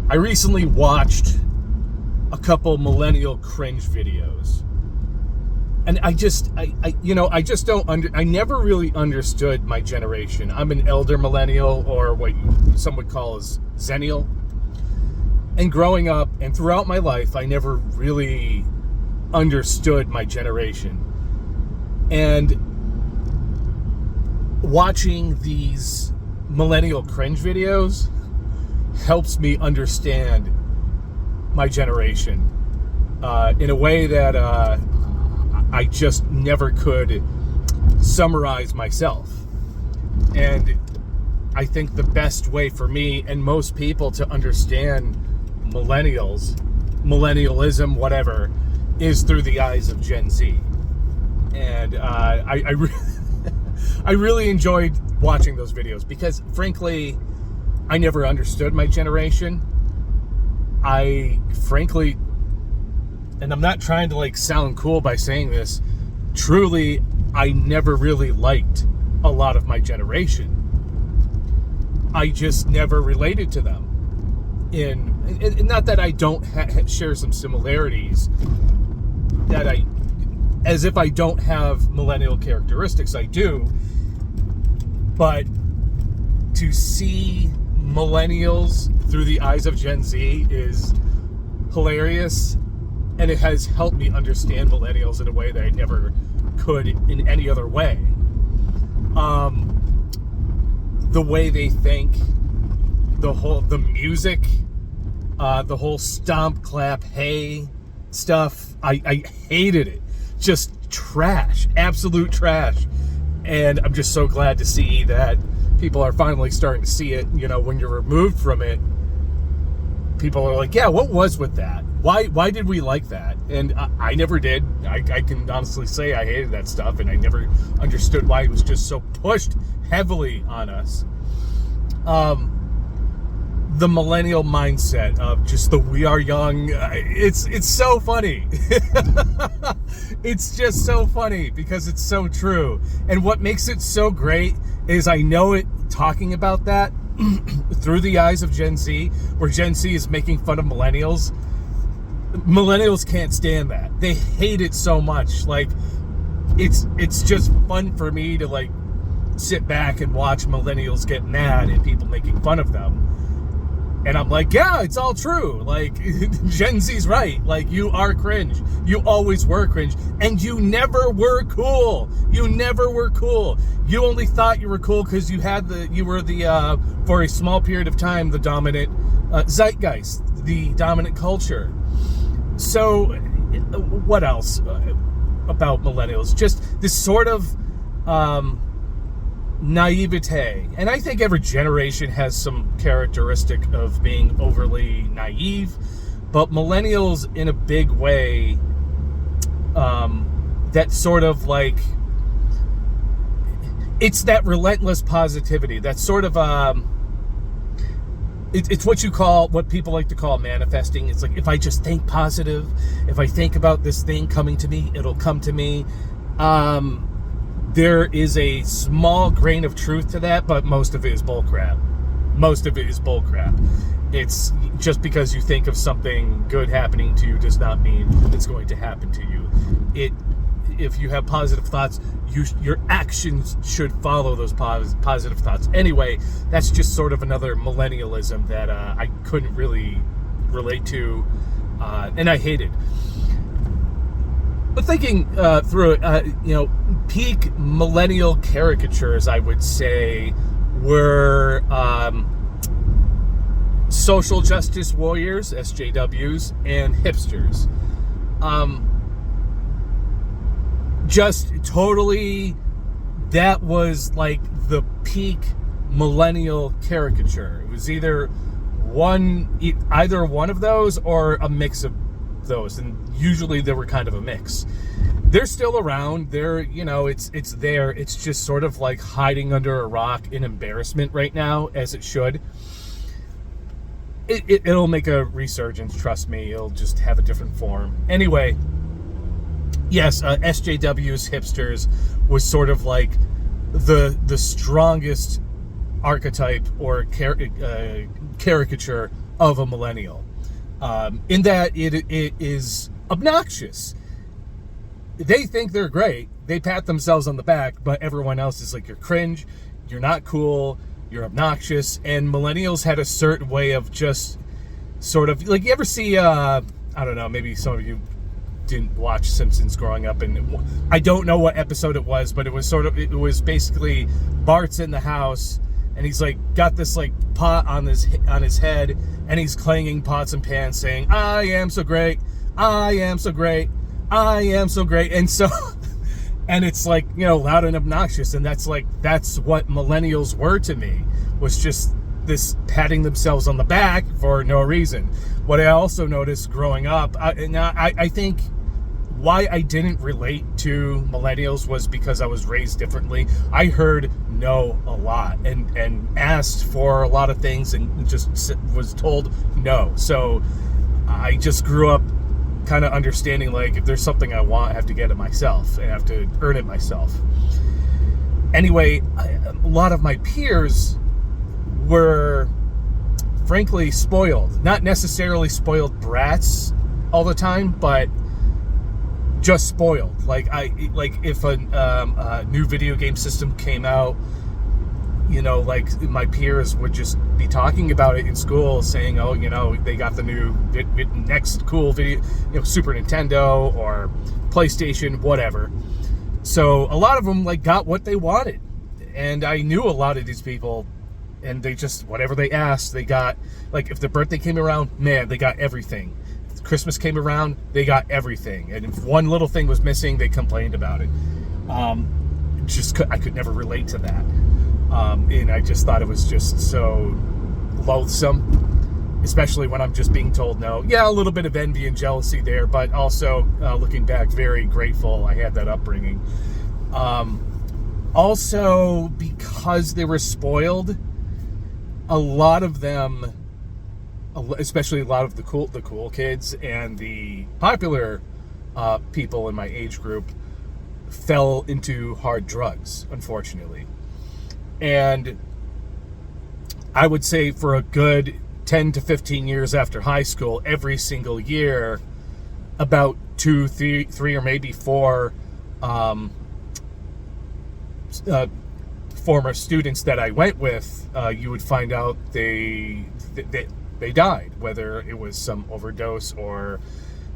I recently watched a couple millennial cringe videos. And I just I never really understood my generation. I'm an elder millennial, or what some would call as Zennial. And growing up and throughout my life, I never really understood my generation. And watching these millennial cringe videos helps me understand my generation in a way that I just never could summarize myself. And I think the best way for me and most people to understand millennialism, whatever, is through the eyes of Gen Z. And I really enjoyed watching those videos because, frankly, I never understood my generation. I frankly, and I'm not trying to sound cool by saying this, truly, I never really liked a lot of my generation. I just never related to them. And not that I don't share some similarities, as if I don't have millennial characteristics, I do. But to see millennials through the eyes of Gen Z is hilarious, and it has helped me understand millennials in a way that I never could in any other way. The way they think, the music, the whole stomp, clap, hey stuff, I hated it. Just trash, absolute trash. And I'm just so glad to see that people are finally starting to see it. When you're removed from it, people are like, yeah, what was with that? Why did we like that? And I never did. I can honestly say I hated that stuff, and I never understood why it was just so pushed heavily on us. The millennial mindset of just the we are young, it's so funny. It's just so funny because it's so true. And what makes it so great is I know it talking about that through the eyes of Gen Z, where Gen Z is making fun of millennials. Millennials can't stand that. They hate it so much. It's just fun for me to sit back and watch millennials get mad at people making fun of them. And I'm like, yeah, it's all true. Gen Z's right. You are cringe. You always were cringe. And you never were cool. You never were cool. You only thought you were cool because you were for a small period of time, the dominant zeitgeist, the dominant culture. So, what else about millennials? Just this sort of naivete. And I think every generation has some characteristic of being overly naive, but millennials in a big way, that sort of it's that relentless positivity, that sort of it's what people like to call manifesting. It's if I just think positive, if I think about this thing coming to me, it'll come to me. There is a small grain of truth to that, but most of it is bullcrap. It's just because you think of something good happening to you does not mean it's going to happen to you. If you have positive thoughts, your actions should follow those positive thoughts. Anyway, that's just sort of another millennialism that I couldn't really relate to, and I hated. But thinking through it, peak millennial caricatures, I would say, were social justice warriors, SJWs, and hipsters. Just totally, that was the peak millennial caricature. It was either one of those or a mix of those, and usually they were kind of a mix. They're still around. They're, it's there. It's just sort of hiding under a rock in embarrassment right now, as it should. It'll make a resurgence, trust me. It'll just have a different form. Anyway, yes, SJWs, hipsters, was sort of the strongest archetype or caricature of a millennial, in that it is obnoxious. They think they're great. They pat themselves on the back, but everyone else is like, you're cringe, you're not cool, you're obnoxious. And millennials had a certain way of just sort of, like, you ever see, I don't know, maybe some of you didn't watch Simpsons growing up, and I don't know what episode it was, but it was basically Bart's in the house, and he's like got this like pot on his head, and he's clanging pots and pans saying, I am so great, I am so great, I am so great. And so and it's like, you know, loud and obnoxious, and that's what millennials were to me, was just this patting themselves on the back for no reason. What I also noticed growing up, I think why I didn't relate to millennials was because I was raised differently. I heard no a lot and asked for a lot of things and just was told no. So I just grew up kind of understanding, like, if there's something I want, I have to get it myself and I have to earn it myself. Anyway, a lot of my peers were frankly spoiled. Not necessarily spoiled brats all the time, but just spoiled. Like if a new video game system came out, you know, like my peers would just be talking about it in school, saying, oh, you know, they got the new next cool video, you know, Super Nintendo or PlayStation, whatever. So a lot of them like got what they wanted, and I knew a lot of these people, and they just, whatever they asked, they got. Like, if their birthday came around, man, they got everything. If Christmas came around, they got everything. And if one little thing was missing, they complained about it. I could never relate to that. And I just thought it was just so loathsome, especially when I'm just being told no. Yeah, a little bit of envy and jealousy there, but also, looking back, very grateful I had that upbringing. Also, because they were spoiled, a lot of them, especially a lot of the cool kids and the popular people in my age group, fell into hard drugs, unfortunately. And I would say for a good 10 to 15 years after high school, every single year, about 2, 3, or maybe 4 former students that I went with, you would find out they died, whether it was some overdose or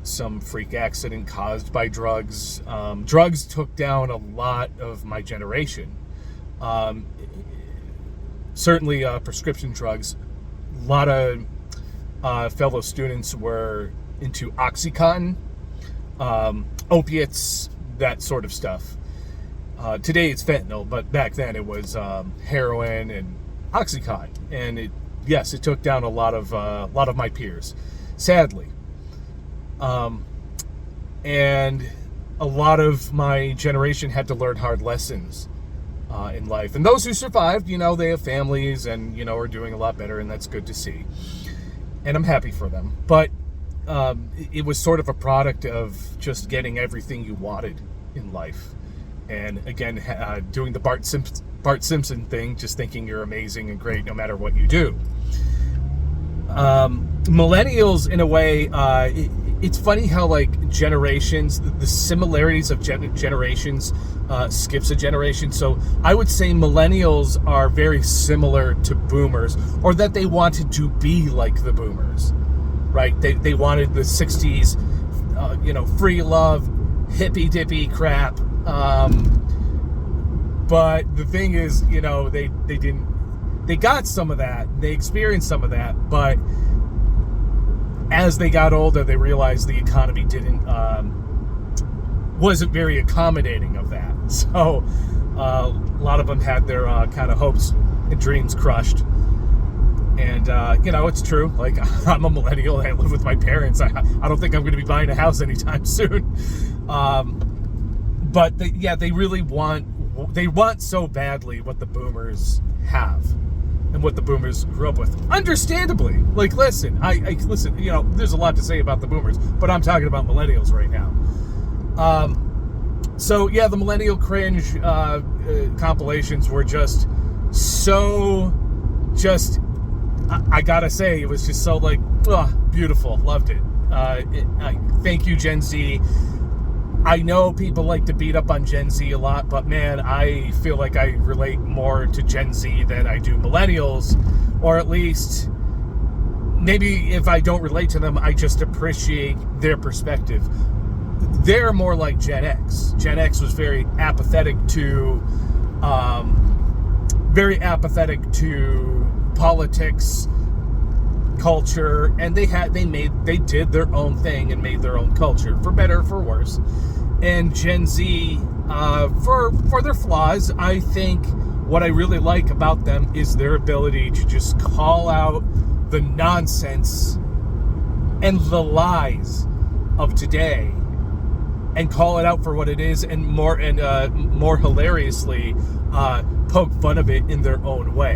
some freak accident caused by drugs. Drugs took down a lot of my generation. Certainly prescription drugs. A lot of fellow students were into OxyContin, opiates, that sort of stuff. Today it's fentanyl, but back then it was heroin and OxyContin, and it took down a lot of my peers, sadly. And a lot of my generation had to learn hard lessons in life. And those who survived, you know, they have families and, you know, are doing a lot better, and that's good to see. And I'm happy for them. But it was sort of a product of just getting everything you wanted in life. And again, doing the Bart Simpson thing, just thinking you're amazing and great no matter what you do. Millennials, in a way, it's funny how, like, generations, the similarities of generations skips a generation. So I would say millennials are very similar to boomers, or that they wanted to be like the boomers, right? They wanted the 60s, free love, hippy-dippy crap. But the thing is, you know, they got some of that, they experienced some of that, but as they got older, they realized the economy wasn't very accommodating of that. So a lot of them had their kind of hopes and dreams crushed. And, it's true. Like, I'm a millennial. I live with my parents. I don't think I'm going to be buying a house anytime soon. But they really want so badly what the boomers have and what the boomers grew up with. Understandably. Like, listen, listen, you know, there's a lot to say about the boomers, but I'm talking about millennials right now. The millennial cringe compilations were just I gotta say, it was just so like, beautiful. Loved it. Thank you, Gen Z. I know people like to beat up on Gen Z a lot, but man, I feel like I relate more to Gen Z than I do millennials, or at least maybe if I don't relate to them, I just appreciate their perspective. They're more like Gen X. Gen X was very apathetic to politics, culture, and they did their own thing and made their own culture, for better or for worse. And Gen Z, for their flaws, I think what I really like about them is their ability to just call out the nonsense and the lies of today and call it out for what it is, and more hilariously poke fun of it in their own way.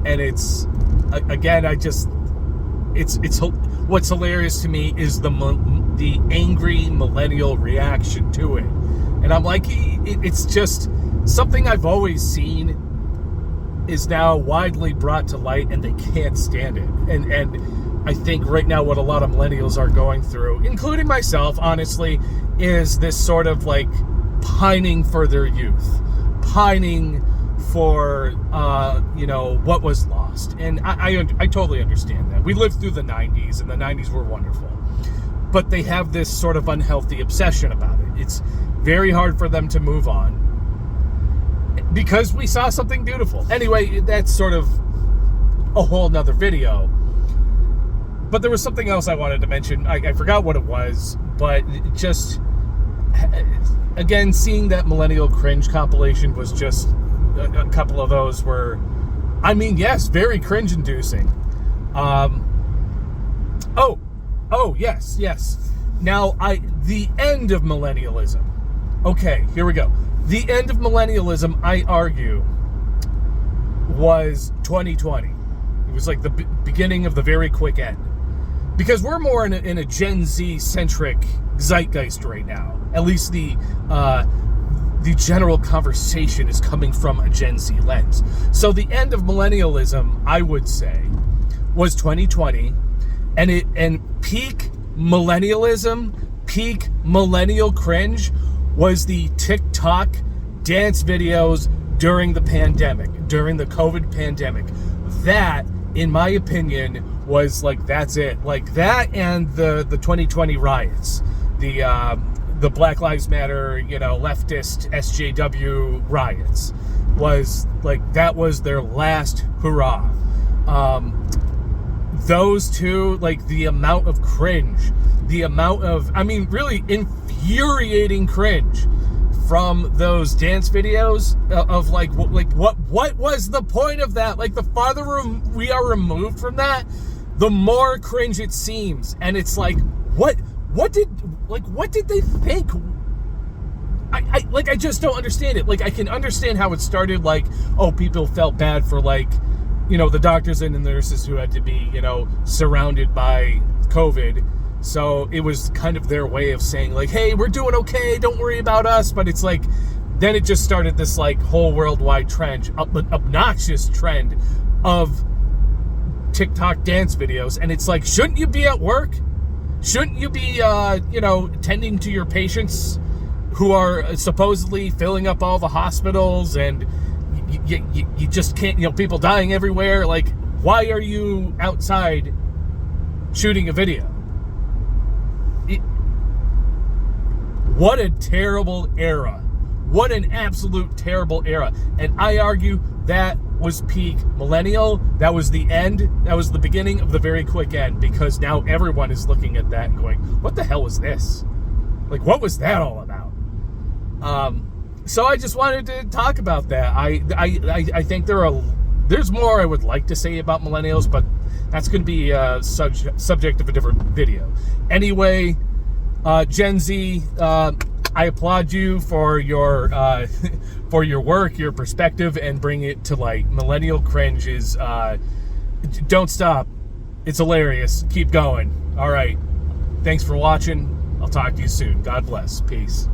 And it's, again, it's what's hilarious to me is the angry millennial reaction to it. And I'm like, it's just something I've always seen is now widely brought to light, and they can't stand it. And I think right now what a lot of millennials are going through, including myself, honestly, is this sort of like pining for their youth, pining for what was lost. And I totally understand that. We lived through the 90s, and the 90s were wonderful, but they have this sort of unhealthy obsession about it. It's very hard for them to move on because we saw something beautiful. Anyway, that's sort of a whole nother video. But there was something else I wanted to mention. I forgot what it was, but just, again, seeing that millennial cringe compilation was just a couple of those were, yes, very cringe-inducing. Yes. Now, the end of millennialism. Okay, here we go. The end of millennialism, I argue, was 2020. It was like the beginning of the very quick end. Because we're more in a Gen Z-centric zeitgeist right now. At least the general conversation is coming from a Gen Z lens. So the end of millennialism, I would say, was 2020, and peak millennialism, peak millennial cringe was the TikTok dance videos during the pandemic, during the COVID pandemic. That, in my opinion, was like, that's it. Like that and the 2020 riots, the Black Lives Matter, leftist SJW riots, was like, that was their last hurrah. Those two, like the amount of cringe, the amount of, really infuriating cringe from those dance videos of what was the point of that? Like, the farther we are removed from that, the more cringe it seems. And it's like, what did they think? I just don't understand it. Like, I can understand how it started, like, people felt bad for, like, the doctors and the nurses who had to be, surrounded by COVID. So it was kind of their way of saying, like, hey, we're doing okay, don't worry about us. But it's like, then it just started this, like, whole worldwide trend, obnoxious trend of TikTok dance videos. And it's like, shouldn't you be at work? Shouldn't you be, tending to your patients who are supposedly filling up all the hospitals, and you just can't, people dying everywhere? Like, why are you outside shooting a video? What a terrible era. What an absolute terrible era. And I argue that was peak millennial. That was the end. That was the beginning of the very quick end, because now everyone is looking at that and going, what the hell was this? Like, what was that all about? So I just wanted to talk about that. I think there's more I would like to say about millennials, but that's going to be a subject of a different video. Anyway, Gen Z, I applaud you for your work, your perspective, and bring it to light. Millennial cringe is, don't stop. It's hilarious. Keep going. All right. Thanks for watching. I'll talk to you soon. God bless. Peace.